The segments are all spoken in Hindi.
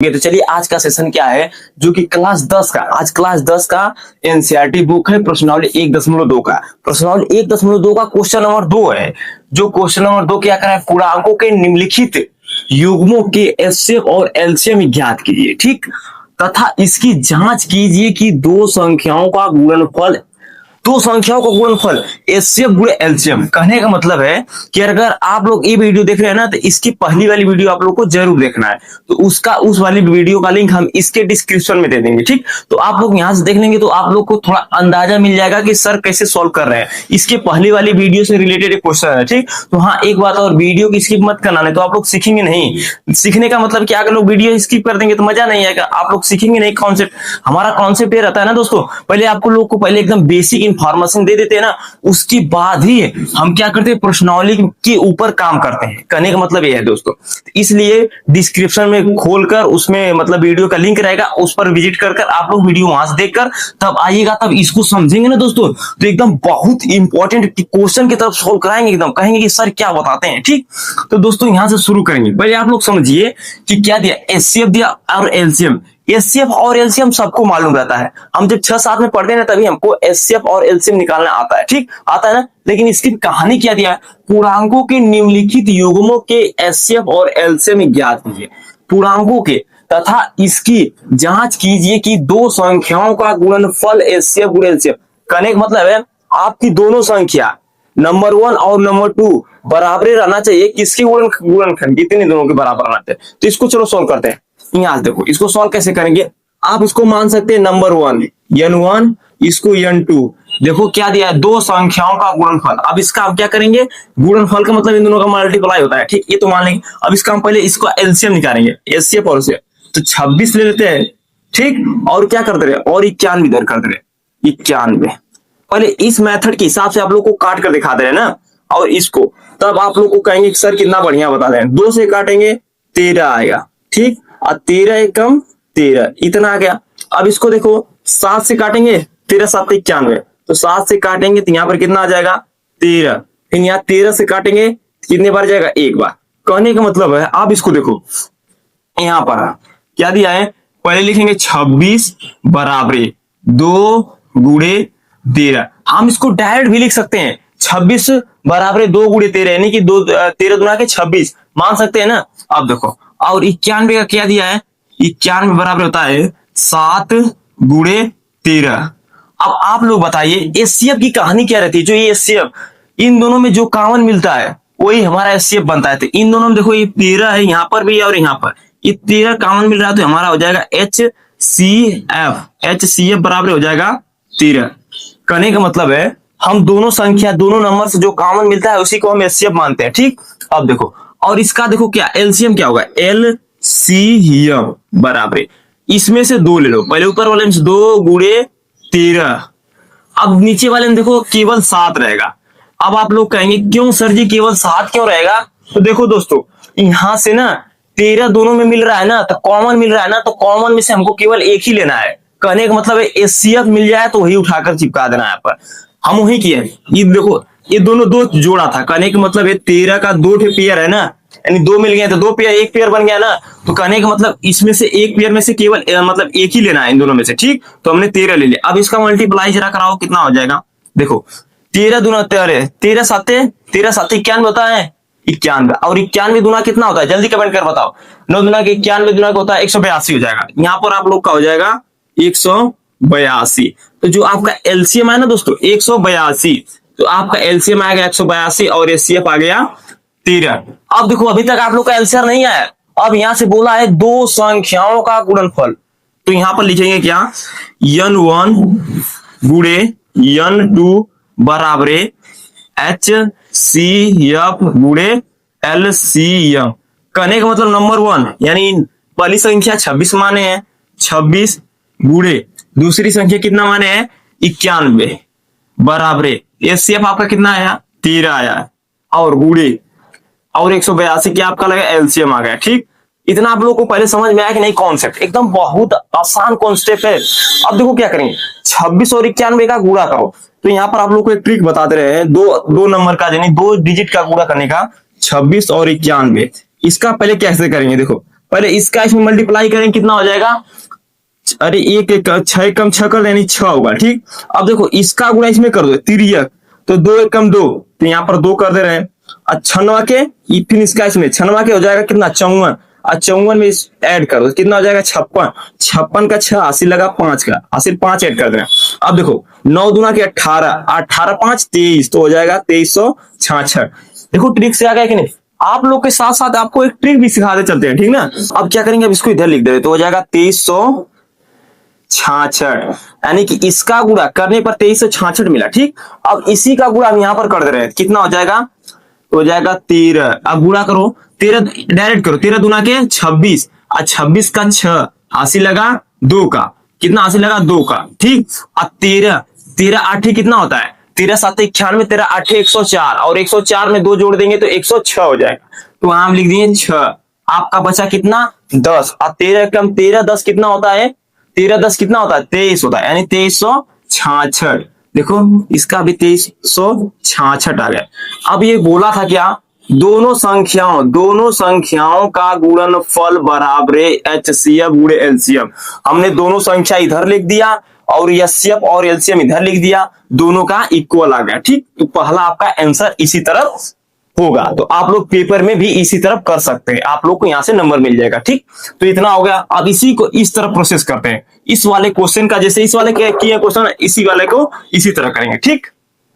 चुके हैं। तो चलिए आज का सेशन क्या है, जो कि क्लास 10 का, आज क्लास 10 का एनसीईआरटी बुक है प्रश्नावली 1.2 का। प्रश्नावली 1.2 का क्वेश्चन नंबर 2 है। जो क्वेश्चन नंबर 2 क्या करा है, पूर्णांकों के निम्नलिखित युग्मों के एचसीएफ और एलसीएम ज्ञात कीजिए, ठीक, तथा इसकी जांच कीजिए कि दो संख्याओं का गुणनफल एचसीएफ गुणे एलसीएम। कहने का मतलब है कि अगर आप लोग ये वीडियो देख रहे हैं ना, तो इसकी पहली वाली वीडियो आप लोग को जरूर देखना है। तो उस वाली वीडियो का लिंक हम इसके डिस्क्रिप्शन में दे देंगे, ठीक। तो आप लोग यहां से देख लेंगे तो आप लोग को थोड़ा अंदाजा मिल जाएगा कि सर कैसे सॉल्व कर रहे हैं। इसके पहली वाली वीडियो से रिलेटेड एक क्वेश्चन है, ठीक। तो हाँ, एक बात और, वीडियो की स्किप मत करना, नहीं तो आप लोग सीखेंगे नहीं। सीखने का मतलब क्या, अगर लोग वीडियो स्किप कर देंगे तो मजा नहीं आएगा, आप लोग सीखेंगे नहीं कॉन्सेप्ट। हमारा कॉन्सेप्ट ये रहता है ना दोस्तों, पहले आपको लोग को पहले एकदम बेसिक इंफॉर्मेशन दे देते हैं ना, उसके बाद ही हम क्या करते हैं, प्रश्नावली के ऊपर काम करते हैं। कहने का मतलब ये है दोस्तों, इसलिए डिस्क्रिप्शन में खोलकर उसमें मतलब वीडियो का लिंक रहेगा, उस पर विजिट कर आप लोग वीडियो वहां से देखकर तब आइएगा, तब इसको समझेंगे ना दोस्तों, तो एकदम बहुत इंपॉर्टेंट क्वेश्चन की तरफ सोल्व कराएंगे, एकदम कहेंगे कि सर क्या बताते हैं, ठीक। तो दोस्तों यहां से शुरू करेंगे। पहले आप लोग समझिए कि क्या दिया, एचसीएफ दिया और एलसीएम। एचसीएफ और एलसीएम सबको मालूम रहता है, हम जब 6-7 में पढ़ते हैं ना, तभी हमको एचसीएफ और एलसीएम निकालना आता है, ठीक, आता है ना। लेकिन इसकी कहानी क्या दिया है, पूर्णांकों के निम्नलिखित युग्मों के एचसीएफ और एलसीएम ज्ञात कीजिए। पूर्णांकों के तथा इसकी जांच कीजिए कि दो संख्याओं का गुणनफल एचसीएफ गुणे एलसीएम। कहने का मतलब है आपकी दोनों संख्या नंबर 1 और नंबर 2 बराबर रहना चाहिए। किसके गुणनखंड, कितने दोनों के बराबर रहना चाहिए। तो इसको चलो सोल्व करते हैं। यहां देखो, इसको सॉल्व कैसे करेंगे, आप इसको मान सकते हैं नंबर 1 n1, इसको n2। देखो क्या दिया है, दो संख्याओं का गुणनफल। अब इसका आप क्या करेंगे, गुणनफल का मतलब इन दोनों का मल्टीप्लाई होता है, ठीक, ये तो मान लेंगे। अब इसका हम पहले इसको एलसीएम निकालेंगे, एचसीएफ और एलसीएम। तो 26 ले लेते हैं, ठीक, और क्या करते रहे, और 91 इधर करते रहे, 91। पहले इस मेथड के हिसाब से आप लोग को काट कर दिखाते रहे ना, और इसको तब आप लोग को कहेंगे सर कितना बढ़िया बता रहे हैं। 2 से काटेंगे 13 आएगा, ठीक, और 13 एकम 13, इतना आ गया। अब इसको देखो 7 से काटेंगे, 13 7 91, तो 7 से काटेंगे तो यहाँ पर कितना आ जाएगा 13। फिर यहाँ 13 से काटेंगे कितने बार जाएगा, एक बार। कहने का मतलब है, आप इसको देखो यहाँ पर क्या दिया है, पहले लिखेंगे 26 बराबर 2 गुणे 13। हम इसको डायरेक्ट भी लिख सकते हैं, 26 बराबर 2 गुणे 13, यानी कि 13 दुना के 26 मान सकते हैं ना। अब देखो, और 91 का क्या दिया है, 91 बराबर होता है 7 गुणे 13। अब आप लोग बताइए एचसीएफ की कहानी क्या रहती है। जो ये एचसीएफ, इन दोनों में जो कॉमन मिलता है वही हमारा एचसीएफ बनता है। तो इन दोनों में देखो ये 13 है, यहाँ पर भी और यहाँ पर ये 13 कॉमन मिल रहा है, तो हमारा हो जाएगा एचसीएफ बराबर हो जाएगा 13। कहने का मतलब है हम दोनों संख्या, दोनों नंबर से जो कॉमन मिलता है उसी को हम एचसीएफ मानते हैं, ठीक। अब देखो, और इसका देखो क्या एलसीएम क्या होगा, एलसीएम बराबर इसमें से 2 ले लो, पहले ऊपर वाले में से 2 गुणे 13। अब नीचे वाले में देखो केवल 7 रहेगा। अब आप लोग कहेंगे क्यों सर जी केवल 7 क्यों रहेगा, तो देखो दोस्तों, यहां से ना 13 दोनों में मिल रहा है ना, तो कॉमन मिल रहा है ना, तो कॉमन में से हमको केवल एक ही लेना है। कहने का मतलब है एचसीएफ मिल जाए तो वही उठाकर चिपका देना है। यहाँ पर हम वही किए, ये देखो ये दोनों 2 जोड़ा था। कहने का मतलब है 13 का 2 पेयर है ना, यानी 2 मिल गए तो 2 पेयर, 1 पेयर बन गया ना। तो कहने का मतलब इसमें से एक पेयर में से केवल मतलब एक ही लेना है इन दोनों में से, ठीक। तो हमने 13 ले लिया। अब इसका मल्टीप्लाई जरा कराओ, कितना हो जाएगा, देखो 13 दूना 13, 13 7 91 होता है 91, और 91 दूना कितना होता है, जल्दी कमेंट कर बताओ। 9 दूना के 91 दूना का होता है 182 हो जाएगा। यहाँ पर आप लोग का हो जाएगा 182। तो जो आपका एलसीएम है ना दोस्तों 182, तो आपका एलसीएम आएगा 182 और एचसीएफ आ गया 13। अब देखो अभी तक आप लोग का एलसीआर नहीं आया। अब यहां से बोला है दो संख्याओं का गुणनफल, तो यहां पर लिखेंगे क्या, n1 गुणे n2 बराबर HCF गुणे LCM। कहने का मतलब नंबर 1 यानी पहली संख्या 26 माने हैं, 26 गुणे दूसरी संख्या कितना माने हैं 91 बराबर एचसीएफ आपका कितना आया 13 आया, और गुणे और 182 क्या आपका लगा एलसीएम आ गया, ठीक। इतना आप लोगों को पहले समझ में आया कि नहीं, कॉन्सेप्ट एकदम बहुत आसान कॉन्सेप्ट है। अब देखो क्या करेंगे, 26 और 91 का गुणा करो। तो यहाँ पर आप लोग को एक ट्रिक बताते रहे हैं, दो नंबर का यानी 2 डिजिट का गुणा करने का, 26 और 91। इसका पहले कैसे करेंगे, देखो पहले इसका इसमें मल्टीप्लाई करेंगे कितना हो जाएगा, अरे एक एक छह कम छह कर यानी छह होगा। ठीक, अब देखो इसका गुणा इसमें कर दो तिरक, तो दो एक कम दो, तो यहाँ पर दो कर दे रहे हैं। और छनवा के फिर इसका इसमें छनवा के हो जाएगा कितना 54, और 54 में ऐड कर दो कितना हो जाएगा 56, 56 का 6 80 लगा 5 का 80 5 ऐड कर दे रहे हैं। अब देखो 9 दूना के 18, 18 5 23, तो हो जाएगा 2366। देखो ट्रिक से आ गया कि नहीं। आप लोग के साथ साथ आपको एक ट्रिक भी सिखाते चलते हैं, ठीक ना। अब क्या करेंगे, अब इसको इधर लिख दे तो हो जाएगा 2366, यानी कि इसका गुणा करने पर 2366 मिला। ठीक, अब इसी का गुणा हम यहां पर कर दे रहे हैं, कितना हो जाएगा, तो हो जाएगा 13। अब गुणा करो 13 डायरेक्ट करो, 13 दूना के 26, और 26 का 6 80 लगा 2 का, कितना 80 लगा 2 का। ठीक, और 13 13 8 कितना होता है, 13 7 91, 13 8 104, और 104 में 2 जोड़ देंगे तो 106 हो जाएगा। तो वहां हम लिख दिए 6। आपका बचा कितना 10, और 13 कम 13 10 कितना होता है, 13 10 कितना होता है 23 होता है, यानी 2366। देखो इसका भी 2366 आ गया। अब ये बोला था क्या, दोनों संख्याओं का गुणनफल बराबर एचसीएफ गुणे एलसीएम। हमने दोनों संख्या इधर लिख दिया और एचसीएफ और एलसीएम इधर लिख दिया, दोनों का इक्वल आ गया। ठीक, तो पहला आपका आंसर इसी तरफ होगा। तो आप लोग पेपर में भी इसी तरफ कर सकते हैं, आप लोग को यहां से नंबर मिल जाएगा। ठीक, तो इतना हो गया। अब इसी को इस तरफ प्रोसेस करते हैं, इस वाले क्वेश्चन का जैसे इस वाले किए क्वेश्चन, इसी वाले को इसी तरह करेंगे। ठीक,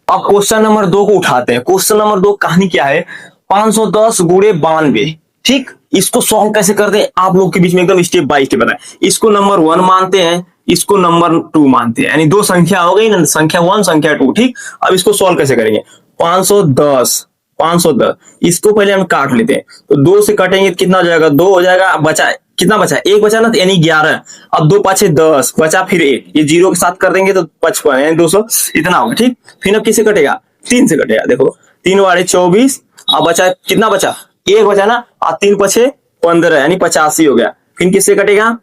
अब क्वेश्चन नंबर 2 को उठाते हैं। क्वेश्चन नंबर 2 कहानी क्या है, 510 गुणे 92। ठीक, इसको सॉल्व कैसे करते हैं आप लोग के बीच में एकदम स्टेप बाय स्टेप बताएं। इसको नंबर 1 मानते हैं, इसको नंबर 2 मानते हैं, यानी दो संख्या हो गई ना, संख्या 1 संख्या 2। ठीक, अब इसको सॉल्व कैसे करेंगे, 510 इसको पहले हम काट लेते हैं, तो 2 से काटेंगे कितना हो जाएगा, 2 हो जाएगा, बचा कितना बचा, एक बचा ना, तो यानी 11। अब 2 पाछे 10 बचा, फिर 1, ये 0 के साथ कर देंगे तो 55 यानी 200 इतना होगा। ठीक, फिर अब किससे कटेगा, 3 से कटेगा। देखो 3 वाले 24, अब बचा कितना बचा, 1 बचा ना, और 3 पछे 15 यानी 85 हो गया। फिर किससे कटेगा,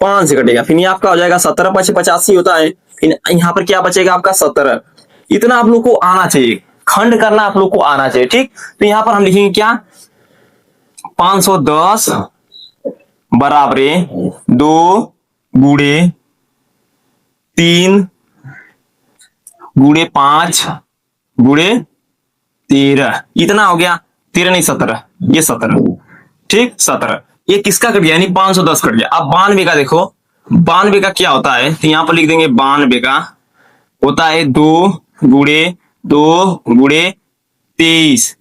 5 से कटेगा। फिर ये आपका हो जाएगा 17 पछे 85 होता है। फिर यहाँ पर क्या बचेगा आपका 17। इतना आप लोग को आना चाहिए, खंड करना आप लोग को आना चाहिए। ठीक, तो यहां पर हम लिखेंगे क्या, 510 बराबर 2 गुणे 3 गुणे 5 गुणे 13, इतना हो गया। 13 नहीं 17, ये 17। ठीक, 17 ये किसका कट गया, यानी 510 कट गया। अब 92 का देखो, 92 का क्या होता है, तो यहां पर लिख देंगे 92 का होता है 2 गुणे 23।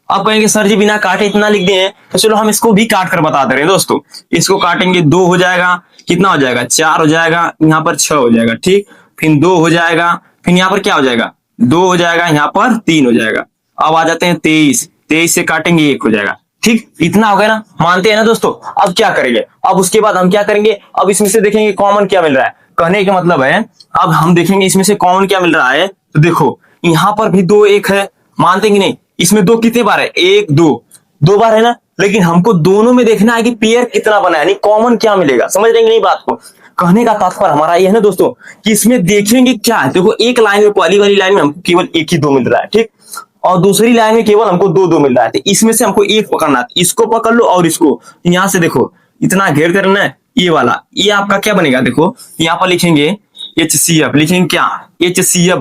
अब कहेंगे सर जी बिना काटे इतना लिख दिए हैं, तो चलो हम इसको भी काट कर बता दे रहे हैं दोस्तों। इसको काटेंगे 2 हो जाएगा, कितना हो जाएगा 4 हो जाएगा, यहाँ पर 6 हो जाएगा। ठीक, फिर 2 हो जाएगा, फिर यहाँ पर क्या हो जाएगा 2 हो जाएगा, यहाँ पर 3 हो जाएगा। अब आ जाते हैं 23 से काटेंगे 1 हो जाएगा। ठीक, इतना हो गया ना, मानते हैं ना दोस्तों। अब क्या करेंगे, अब उसके बाद हम क्या करेंगे, अब इसमें से देखेंगे कॉमन क्या मिल रहा है। कहने का मतलब है अब हम देखेंगे इसमें से कॉमन क्या मिल रहा है। तो देखो यहाँ पर भी 2 1 है, मानते हैं कि नहीं। इसमें 2 कितने बार है, 1 2 बार है ना, लेकिन हमको दोनों में देखना है कि पेयर कितना बना है, यानी कॉमन क्या मिलेगा। समझ रहे नहीं बात को। कहने का तात्पर्य हमारा ये है ना दोस्तों कि इसमें देखेंगे क्या है। देखो एक लाइन में, पहली वाली लाइन में हमको केवल 1 ही 2 मिल रहा है। ठीक, और दूसरी लाइन में केवल हमको 2 2 मिल रहा है। तो इसमें से हमको एक पकड़ना है, इसको पकड़ लो और इसको यहां से देखो इतना घेर कर ना, ये वाला ये आपका क्या बनेगा। देखो यहाँ पर लिखेंगे HCF, लिखेंगे क्या HCF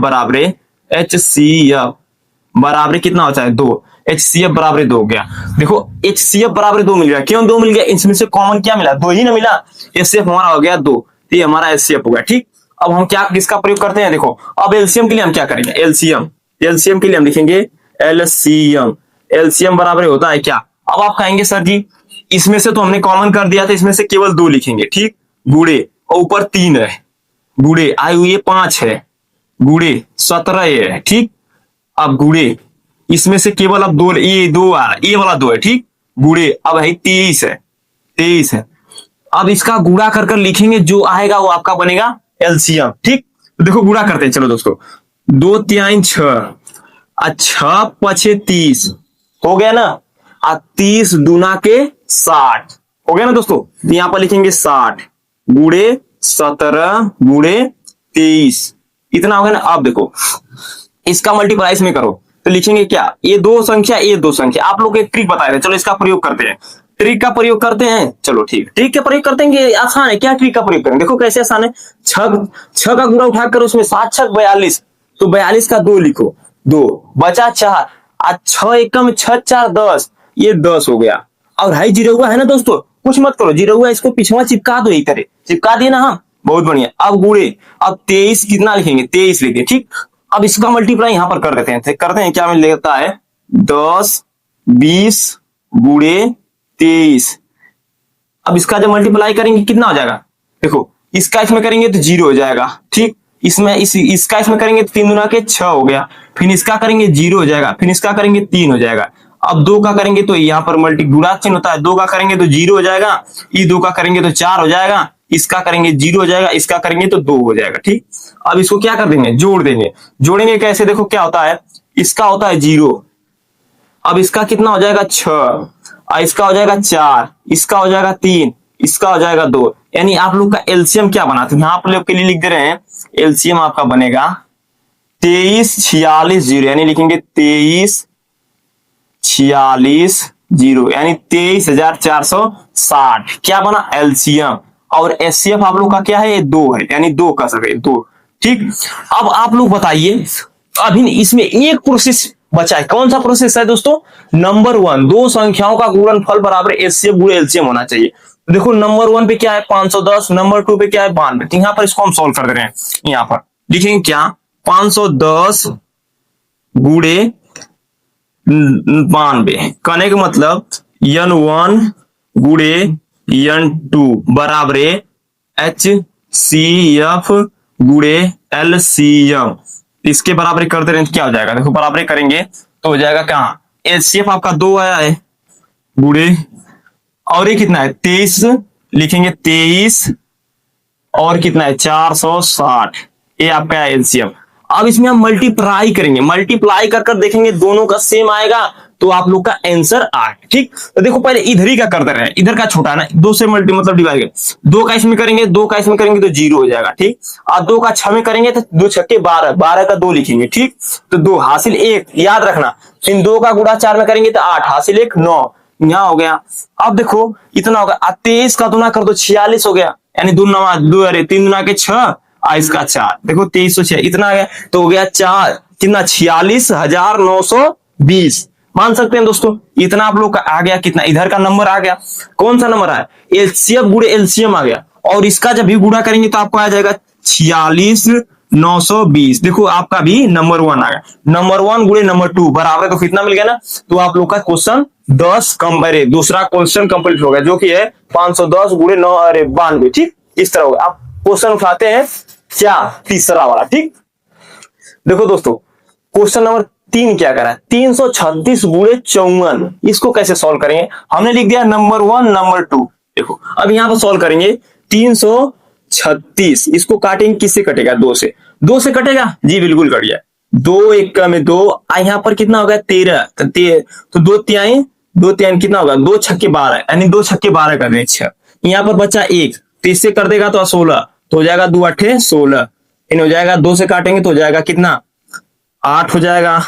बराबर कितना होता है 2। HCF बराबर 2 हो गया। देखो HCF बराबर 2 मिल गया, क्यों 2 मिल गया, इसमें से कॉमन क्या मिला, 2 ही ना मिला। HCF हमारा हो गया 2, तो ये हमारा HCF हो गया। ठीक, अब हम क्या किसका प्रयोग करते हैं, देखो अब एलसीएम के लिए हम क्या करेंगे, एलसीएम के लिए हम लिखेंगे एलसीएम बराबर होता है क्या। अब आप कहेंगे सर जी इसमें से तो हमने कॉमन कर दिया था, इसमें से केवल 2 लिखेंगे। ठीक, गुड़े और ऊपर 3 है, गुड़े आयु ये 5 है, गुड़े 17 है। ठीक, अब गुड़े इसमें से केवल अब 2, ये 2 आ रहा है, ये वाला 2 है। ठीक, गुड़े अब है 23 है। अब इसका गुड़ा कर लिखेंगे, जो आएगा वो आपका बनेगा एलसीएम। ठीक, तो देखो गुड़ा करते हैं, चलो दोस्तों 2 3 6, 6 पछे 30 हो गया ना, 30 दूना के 60 हो गया ना दोस्तों। यहां पर लिखेंगे 60 गुड़े 17 गुड़े 23, इतना हो गया ना। अब देखो इसका मल्टीप्लाई इसमें करो, तो लिखेंगे क्या, ये 2 संख्या ये 2 संख्या। आप लोग एक ट्रिक बताए थे, चलो इसका प्रयोग करते हैं। ट्रिक का प्रयोग करते हैं, चलो ठीक, ट्रिक का प्रयोग करते हैं कि आसान है। क्या ट्रिक का प्रयोग करें, देखो कैसे आसान है। छह का गुणा उठाकर उसमें 7 छक 42, तो 42 का 2 लिखो, 2 बचा 4, आज 6 एकम 6 4 10, ये 10 हो गया। और हाई जीरो हुआ है ना दोस्तों, कुछ मत करो, जीरो हुआ इसको पिछवा चिपका दो, एक तरह चिपका दिए ना हम, बहुत बढ़िया। अब गुणे, अब 23 कितना लिखेंगे, 23 लिखे, ठीक। अब इसका मल्टीप्लाई यहां पर कर देते हैं, करते हैं, क्या मिल लेता है 10 20 गुणे 23। अब इसका जब मल्टीप्लाई करेंगे कितना हो जाएगा, देखो इसका इसमें करेंगे तो 0 हो जाएगा, ठीक। इसमें इसका इसमें करेंगे तो 3 गुना के 6 हो गया, फिर इसका करेंगे 0 हो जाएगा, फिर इसका करेंगे 3 हो जाएगा। अब 2 का करेंगे तो यहाँ पर मल्टी गुणा चिन्ह होता है, 2 का करेंगे तो 0 हो जाएगा, ये 2 का करेंगे तो 4 हो जाएगा, इसका करेंगे 0 हो जाएगा, इसका करेंगे तो 2 हो जाएगा, ठीक। अब इसको क्या कर देंगे, जोड़ देंगे। जोड़ेंगे कैसे, देखो क्या होता है, इसका होता है 0, अब इसका कितना हो जाएगा 6, इसका हो जाएगा 4, इसका हो जाएगा 3, इसका हो जाएगा 2। यानी आप लोग का एलसीएम क्या बनाते हैं, आप लोग के लिए लिख दे रहे हैं, एलसीएम आपका बनेगा 23 46 0, यानी लिखेंगे 23 46 0, यानी 23,460 क्या बना एलसीएम। और एचसीएफ आप लोग का क्या है, 2 है, यानी 2 का सके 2, ठीक। अब आप लोग बताइए, अभी इसमें एक प्रोसेस बचा है, कौन सा प्रोसेस है दोस्तों, नंबर 1, दो संख्याओं का गुणनफल बराबर एचसीएफ गुणे एलसीएम होना चाहिए। देखो नंबर 1 पे क्या है 510, नंबर 2 पे क्या है 92, तो यहाँ पर इसको हम सॉल्व कर दे रहे हैं। यहाँ पर लिखेंगे क्या, 510 गुणे 92, कहने का मतलब n1 गुणे n2 बराबर HCF गुणे LCM, इसके बराबर करते रहे क्या हो जाएगा, देखो बराबर करेंगे तो हो जाएगा कहाँ, एचसीएफ आपका 2 आया है गुणे, और ये कितना है 23, लिखेंगे 23, और कितना है 460, ये आपका एलसीएम। अब इसमें हम मल्टीप्लाई करेंगे, मल्टीप्लाई कर देखेंगे दोनों का सेम आएगा तो आप लोग का आंसर आए, ठीक। तो देखो पहले इधर ही का कर दे रहे हैं, इधर का छोटा ना, 2 से मल्टी मतलब डिवाइड कर, 2 का इसमें करेंगे, 2 का इसमें करेंगे तो 0 हो जाएगा, ठीक। और 2 का 6 में करेंगे तो 2 छक्के 12, 12 का 2 लिखेंगे, ठीक। तो 2 हासिल 1 याद रखना, फिर 2 का गुणा 4 में करेंगे तो 8 हासिल 1 9, यहाँ हो गया। अब देखो इतना होगा, 23 का गुना कर दो 46 हो गया, यानी 2 9 2 अरे 3 गुना के 6, इसका 4, देखो 2306 इतना आ गया, तो हो गया 4 कितना 46,920, मान सकते हैं दोस्तों। इतना आप लोग का आ गया, कितना इधर का नंबर आ गया, कौन सा नंबर आया, एचसीएफ गुणे एलसीएम आ गया, और इसका जब भी गुणा करेंगे तो आपको आ जाएगा 46,920, देखो आपका भी नंबर 1 आ गया। नंबर 1 गुणे नंबर 2 बराबर, तो कितना मिल गया ना, तो आप लोग का क्वेश्चन 10 कंपेयर, दूसरा क्वेश्चन कंप्लीट हो गया, जो कि है 510 गुणे 9 अरे 92, ठीक। इस तरह होगा। आप क्वेश्चन उठाते हैं क्या, तीसरा वाला, ठीक। देखो दोस्तों क्वेश्चन नंबर 3 क्या करा है, 336 गुणे 54, इसको कैसे सॉल्व करेंगे, हमने लिख दिया नंबर 1 नंबर 2। देखो अब यहां पर सॉल्व करेंगे 336, इसको काटेंगे, किससे कटेगा, 2 से, 2 से कटेगा जी, बिल्कुल कट गया, 2 1 में 2, यहाँ पर कितना होगा 13, तो 2 तिहाई कितना होगा, 2 छक्के 12, यानी 2 छक्के 12 कर दें 6, यहाँ पर बचा 1, तो इससे कर देगा तो 16, तो हो जाएगा 2 8 16, इन हो जाएगा, 2 से काटेंगे तो हो जाएगा कितना 8 हो जाएगा,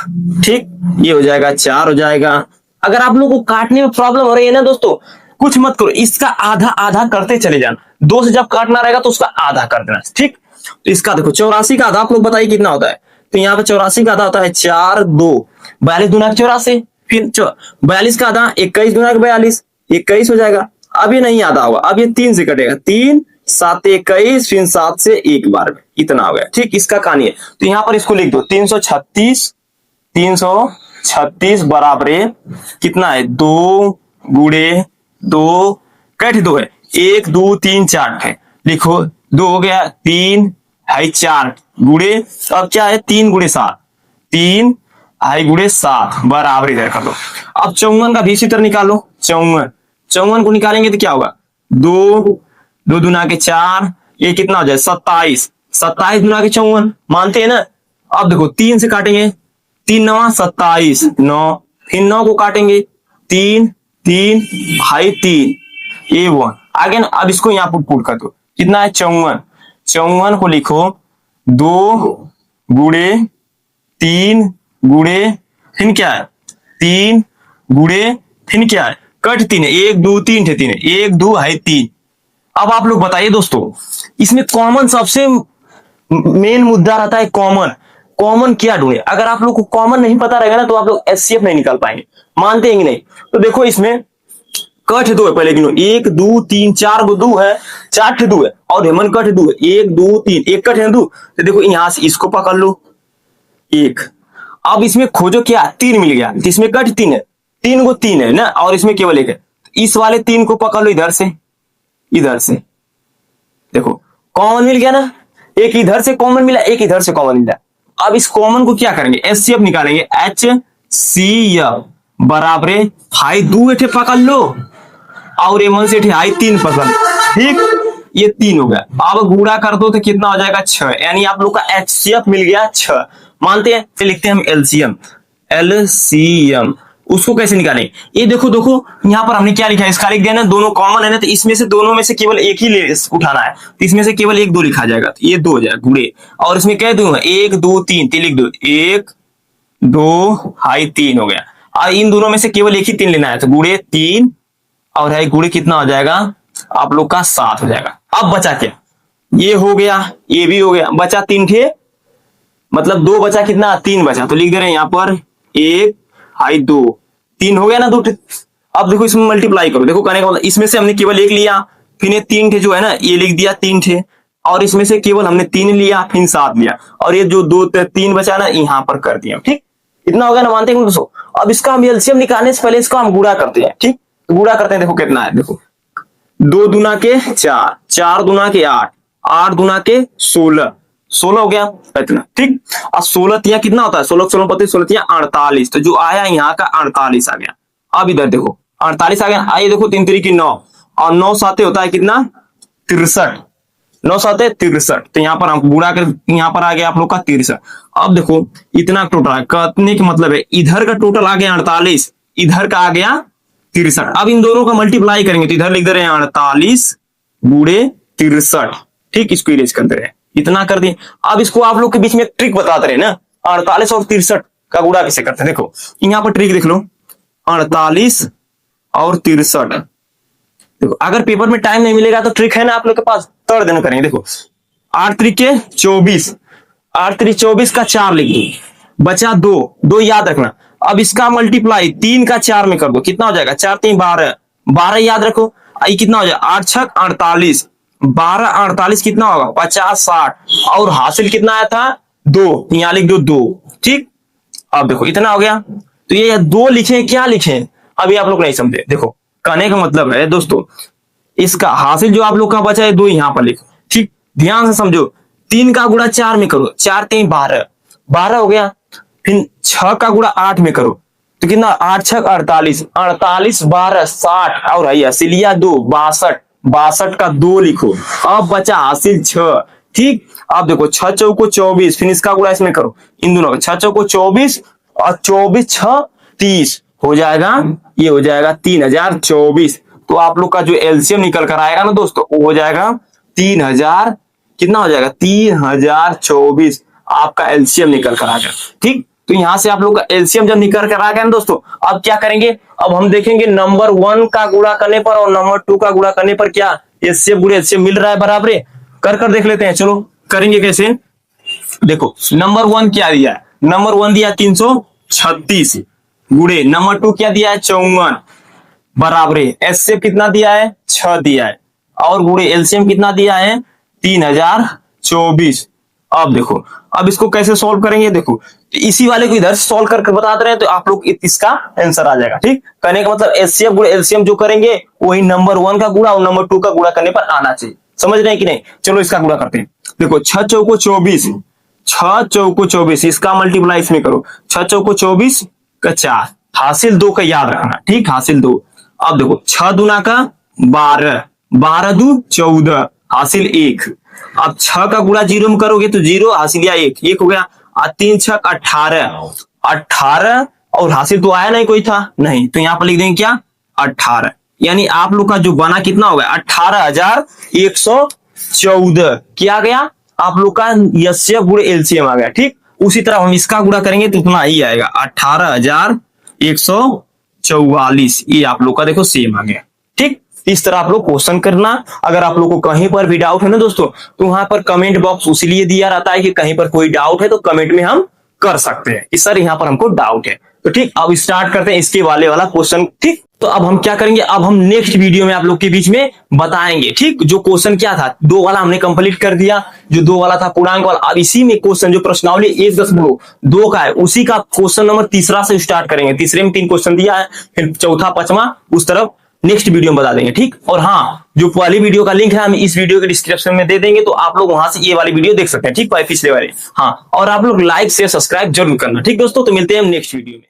ठीक। ये हो जाएगा 4 हो जाएगा। अगर आप लोगों को काटने में प्रॉब्लम हो रही है ना दोस्तों, कुछ मत करो, इसका आधा आधा करते चले जाना, 2 से जब काटना रहेगा तो उसका आधा कर देना, ठीक। तो इसका देखो 84 का आधा आप लोग बताइए कितना होता है, तो यहाँ पे 84 का आधा होता है 4 2, 42 दूना 84, फिर 42 का आधा 21 दूना 42, 21 हो जाएगा। अब ये नहीं आधा होगा, अब ये 3 से कटेगा, 3 7 21, फिर 7 से एक बार इतना हो गया, ठीक। इसका कहानी है, तो यहाँ पर इसको लिख दो 336 बराबर कितना है 2 गुणे 2 कट 2 है, 1 2 3 4 है, लिखो 2 हो गया, 3 है 4 गुणे, अब क्या है 3 गुणे 7, 3 है गुणे 7 बराबर इधर कर दो। अब 54 का भी इसी तरह निकालो, 54 को निकालेंगे तो क्या होगा, 2 2 दूना के 4, ये कितना हो जाए 27, 27 दूना के 54, मानते हैं ना। अब देखो 3 से काटेंगे, 3 9 27 9, फिर 9 को काटेंगे 3 3 भाई 3, ये 1 आगे ना। अब इसको यहाँ पर पुट कर दो, कितना है 54 को लिखो 2 गुणे 3 गुणे फिर क्या है 3 गुणे फिर क्या है कट 3 है, 1 2 3 थे, 3 है, 1 2 है 3। अब आप लोग बताइए दोस्तों, इसमें कॉमन सबसे मेन मुद्दा रहता है कॉमन। कॉमन क्या ढूंढे? अगर आप लोग को कॉमन नहीं पता रहेगा ना तो आप लोग एचसीएफ नहीं निकाल पाएंगे, मानते हैं कि नहीं? तो देखो इसमें कट 2 है, पहले गिनो, 1 2 3 4 गो 2 है, 4 ठे 2 है, और हेमन कट 2 है, 1 2 3, एक कट है 2। तो देखो यहां से इसको पकड़ लो 1। अब इसमें खोजो क्या, 3 मिल गया, तो इसमें कट 3 है, 3 गो 3 है ना, और इसमें केवल 1 है। इस वाले 3 को पकड़ लो इधर से, इधर से, देखो कॉमन मिल गया ना, एक इधर से कॉमन मिला, एक इधर से कॉमन मिला। अब इस कॉमन को क्या करेंगे, एचसीएफ निकालेंगे, HCF बराबर हाई 2 एठे पकड़ लो, और एमन से हाई 3 पकड़, ठीक, ये 3 हो गया। अब गुणा कर दो तो कितना हो जाएगा 6, यानी आप लोग का एचसीएफ मिल गया 6। मानते हैं, फिर लिखते हैं हम एलसीएम। एलसीएम उसको कैसे निकालें, ये देखो देखो यहाँ पर हमने क्या लिखा है, इसका लिख दिया ना, दोनों कॉमन है ना, तो इसमें से दोनों में से केवल एक ही ले उठाना है, तो इसमें से केवल 1 2 लिखा जाएगा, तो ये 2 हो जाएगा गुड़े, और इसमें कह दूंगा 1 2 3, तो लिख दो 1 2 हाई 3 हो गया। और इन दोनों में से केवल एक ही 3 लेना है, तो गुड़े 3 और है गुड़े कितना हो जाएगा आप लोग का 7 हो जाएगा। अब बचा क्या, ये हो गया, ये भी हो गया, बचा 3 थे, मतलब 2 बचा, कितना 3 बचा, तो लिख दे रहे हैं यहाँ पर 1 हाई 2, 3 हो गया ना 2 थे। अब देखो इसमें मल्टीप्लाई करो, देखो करने का मतलब इसमें से हमने केवल 1 लिया, फिर ये 3 थे जो है ना, ये लिख दिया 3 थे, और इसमें से केवल हमने 3 लिया, फिर 7 लिया, और ये जो 2 3 बचा ना यहाँ पर कर दिया, ठीक, इतना हो गया ना, मानते हैं दोस्तों। अब इसका हम एलसीएम निकालने से पहले इसको हम गुणा करते हैं, ठीक, तो गुणा करते हैं, देखो कितना है, देखो 2 दूना के 4, 4 दूना के 8, 8 दूना के 16, 16 हो गया इतना, ठीक। और 16 तिया कितना होता है, 16 16 पति 16 तिया 48, तो जो आया यहाँ का 48 आ गया। अब इधर देखो 48 आ गया, आइए देखो 3 3 की 9, और 9 साते होता है कितना 63, 9 साते 63, तो यहाँ पर हम गुणा कर, यहाँ पर आ गया आप लोग का 63। अब देखो इतना टोटल है, कहने का मतलब है इधर का टोटल आ गया 48, इधर का आ गया 63। अब इन दोनों का मल्टीप्लाई करेंगे तो इधर लिख दे रहे हैं 48 गुणे 63, ठीक, इसको इरेज कर दे रहे हैं, इतना कर दिए। अब इसको आप लोग के बीच में एक ट्रिक बताते रहे ना, 48 और 63 का गुणा कैसे करते हैं, देखो यहाँ पर ट्रिक देख लो, 48 और 63, देखो अगर पेपर में टाइम नहीं मिलेगा तो ट्रिक है ना आप लोग के पास, तोड़ देना करेंगे। देखो 8 3 के 24, 8 3 24 का 4 लिख दो, बचा 2, 2 याद रखना। अब इसका मल्टीप्लाई 3 का 4 में कर दो, कितना हो जाएगा 4 3 12, 12 याद रखो, ये कितना हो जाएगा 8 6 48, 12 48 कितना होगा 50 60, और हासिल कितना आया था 2, यहाँ लिख दो 2, ठीक। अब देखो इतना हो गया, तो ये 2 लिखे क्या लिखे अभी आप लोग नहीं समझे। देखो कहने का मतलब है दोस्तों, इसका हासिल जो आप लोग का बचा है 2 यहाँ पर लिखो, ठीक, ध्यान से समझो। 3 का गुणा 4 में करो, 4 3 12, 12 हो गया, फिर 6 का गुणा 8 में करो तो कितना 8 6 48, 48 12 60, और हासिलिया 2 62, 62 का 2 लिखो। अब बचा हासिल 6, ठीक। अब देखो 6 चौको 24, फिर इसका गुणा इसमें करो, इन दोनों का 6 चौको 24 और 24 6 30 हो जाएगा, ये हो जाएगा 3024। तो आप लोग का जो एलसीएम निकल कर आएगा ना दोस्तों, वो हो जाएगा 3000, कितना हो जाएगा 3024, आपका एलसीएम निकल कर आ गया, ठीक। तो यहां से आप लोग का एलसीएम जब निकल कर आ गया ना दोस्तों, अब क्या करेंगे, अब हम देखेंगे नंबर 1 का गुणा करने पर और नंबर 2 का गुणा करने पर क्या एचसीएफ गुणे एचसीएफ मिल रहा है बराबर, कर देख लेते हैं। चलो करेंगे कैसे, देखो नंबर 1 क्या दिया है, नंबर 1 दिया 336 गुणे नंबर 2 क्या दिया है 54 बराबर एचसीएफ कितना दिया है 6 दिया है, और गुणे एलसीएम कितना दिया है 3024। अब देखो अब इसको कैसे सॉल्व करेंगे, देखो इसी वाले को इधर सॉल्व करके बता रहे हैं तो आप लोग इसका आंसर आ जाएगा, ठीक। कहने का मतलब एचसीएफ गुणे एलसीएम जो करेंगे वही नंबर 1 का गुणा और नंबर 2 का गुणा करने पर आना चाहिए, समझ रहे हैं कि नहीं। चलो इसका गुणा करते हैं, देखो 6 चौको 24, 6 चौको 24, इसका मल्टीप्लाई इसमें करो, 6 चौको 24 का 4, हासिल 2 का याद रखना, ठीक, हासिल 2। अब देखो 6 दूना का 12, 12 2 14, हासिल 1। अब 6 का गुणा 0 में करोगे तो 0, हासिल या 1, 1 हो गया, 3 6 18, 18 और हासिल तो आया नहीं कोई था नहीं, तो यहाँ पर लिख देंगे क्या 18, यानी आप लोग का जो बना कितना हो गया 18114, क्या गया आप लोग का एचसीएफ गुणे एलसीएम आ गया, ठीक। उसी तरह हम इसका गुणा करेंगे तो उतना ही आएगा 18114 44, ये आप लोग का देखो सेम आ गया। ठीक, इस तरह आप लोग क्वेश्चन करना। अगर आप लोग को कहीं पर भी डाउट है ना दोस्तों, तो वहां पर कमेंट बॉक्स उसीलिए दिया रहता है कि कहीं पर कोई डाउट है तो कमेंट में हम कर सकते हैं कि सर यहाँ पर हमको डाउट है। तो ठीक, अब स्टार्ट करते हैं इसके वाला क्वेश्चन। ठीक, तो अब हम क्या करेंगे, अब हम नेक्स्ट वीडियो में आप लोग के बीच में बताएंगे। ठीक, जो क्वेश्चन क्या था, 2 वाला हमने कंप्लीट कर दिया, जो 2 वाला था पूर्णांक वाला। अब इसी में क्वेश्चन जो प्रश्नावली 1.2 का है, उसी का क्वेश्चन नंबर तीसरा से स्टार्ट करेंगे। तीसरे में 3 क्वेश्चन दिया है, फिर चौथा, पांचवा उस तरफ नेक्स्ट वीडियो में बता देंगे। ठीक, और हाँ, जो पहली वीडियो का लिंक है हम इस वीडियो के डिस्क्रिप्शन में दे देंगे, तो आप लोग वहां से ये वाली वीडियो देख सकते हैं। ठीक, पिछले वाले। हाँ, और आप लोग लाइक शेयर सब्सक्राइब जरूर करना। ठीक दोस्तों, तो मिलते हैं हम नेक्स्ट वीडियो में।